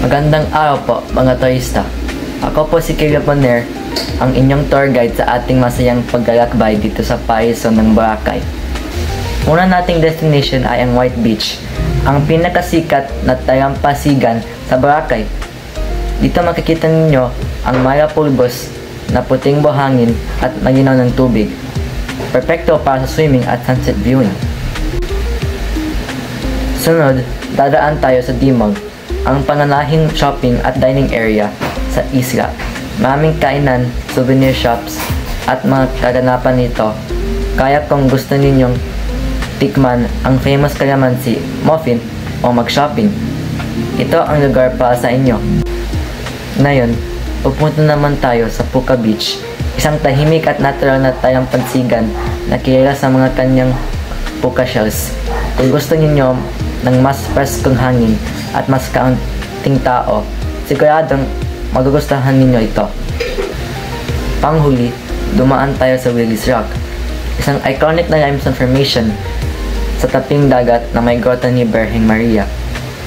Magandang araw po mga turista. Ako po si Kira Poner, ang inyong tour guide sa ating masayang paglalakbay dito sa Paraiso ng Boracay. Una nating destination ay ang White Beach, ang pinakasikat na talampasigan sa Boracay. Dito makikita ninyo ang Mara Pulgos na puting buhangin at malinaw ng tubig. Perfecto para sa swimming at sunset viewing. Sunod, dadaan tayo sa D-Mall, ang pangunahing shopping at dining area sa isla. Maraming kainan, souvenir shops, at mga kaganapan nito. Kaya kung gusto ninyong tikman ang famous calamansi, muffin, o mag-shopping, ito ang lugar para sa inyo. Ngayon, pupunta naman tayo sa Puka Beach, isang tahimik at natural na talampasigan na kilala sa mga kanyang puka shells. Kung gusto niyo ng mas preskong hangin at mas kaunting tao, siguradong magugustuhan ninyo ito. Panghuli, dumaan tayo sa Willis Rock, isang iconic na limestone formation sa taping dagat na may grotto ni Birheng Maria.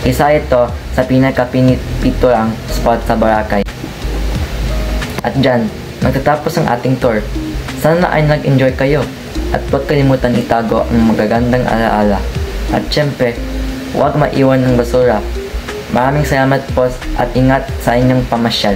Isa ito sa pinaka-pinipiturang spot sa Boracay. At dyan, magtatapos ang ating tour. Sana ay nag-enjoy kayo at huwag kalimutan itago ang magagandang alaala. At syempre, huwag maiwan ng basura. Maraming salamat po at ingat sa inyong pamasyal.